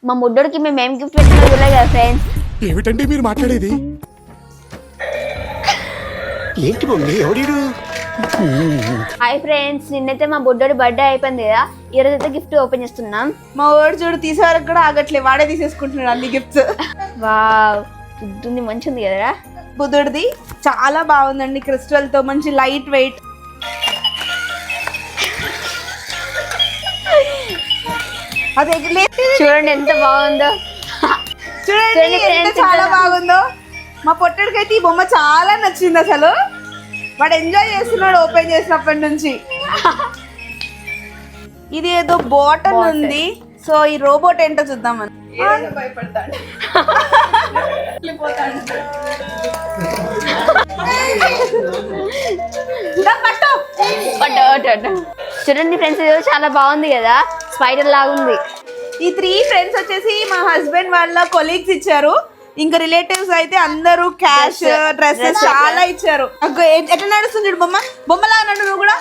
మా ముడ్డోడికి మేము ఏం గిఫ్ట్ పెట్టినా చూడలేదు కదా ఫ్రెండ్స్. ఏమిటండి మీరు మాట్లాడేది? ఏంటి మమ్మీ ఎవడీడు? హాయ్ ఫ్రెండ్స్, నిన్నైతే మా బుడ్డోడి బర్త్డే అయిపోయింది కదా, ఈ రోజు అయితే గిఫ్ట్ ఓపెన్ చేస్తున్నాం. మా వాడు చూడు తీసే వరకు కూడా ఆగట్లే, వాడే తీసేసుకుంటున్నాడు అన్ని గిఫ్ట్స్. వావ్, బుద్ధుంది, మంచిగా ఉంది కదరా. బుద్ధుడిది చాలా బాగుందండి, క్రిస్టల్ తో మంచి లైట్ వెయిట్. అదే చూడండి ఎంత బాగుందో. చూడండి ఎంత చాలా బాగుందో. మా పొట్టడికైతే ఈ బొమ్మ చాలా నచ్చింది, అసలు వాడు ఎంజాయ్ చేస్తున్నాడు ఓపెన్ చేసినప్పటి నుంచి. ఇది ఏదో బాటల్ ఉంది, సో ఈ రోబోట్ ఏంటో చూద్దామని. భయపడతాడు. చూడండి ఫ్రెండ్స్, ఇది చాలా బాగుంది కదా, స్పైడర్ లాగా ఉంది. ఈ 3 ఫ్రెండ్స్ వచ్చేసి మా హస్బెండ్ వాళ్ళ కొలీగ్స్ ఇచ్చారు. ఇంకా రిలేటివ్స్ అయితే అందరూ క్యాష్, డ్రెస్సెస్ చాలా ఇచ్చారు. ఎట్లా నడుస్తుంది చూడు బొమ్మ, బొమ్మలా నడు నువ్వు కూడా.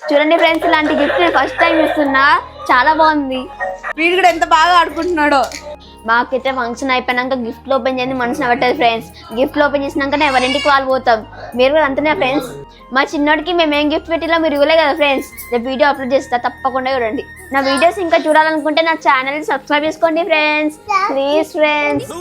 చూడండి ఫ్రెండ్స్, ఇలాంటి గిఫ్ట్ ఫస్ట్ టైం ఇస్తున్నా, చాలా బాగుంది. వీడు కూడా ఎంత బాగా ఆడుకుంటున్నాడో. మాకైతే ఫంక్షన్ అయిపోయినాక గిఫ్ట్లు ఓపెన్ చేయండి మనసున పట్టదు ఫ్రెండ్స్. గిఫ్ట్లు ఓపెన్ చేసినాకనే ఎవరింటికి వాళ్ళు పోతాం. మీరు కూడా అంతనే ఫ్రెండ్స్. మా చిన్నోడికి మేము ఏం గిఫ్ట్ పెట్టినా మీరు ఇవ్వలే కదా ఫ్రెండ్స్. రేపు వీడియో అప్లోడ్ చేస్తా, తప్పకుండా చూడండి. నా వీడియోస్ ఇంకా చూడాలనుకుంటే నా ఛానల్ సబ్స్క్రైబ్ చేసుకోండి ఫ్రెండ్స్, ప్లీజ్ ఫ్రెండ్స్.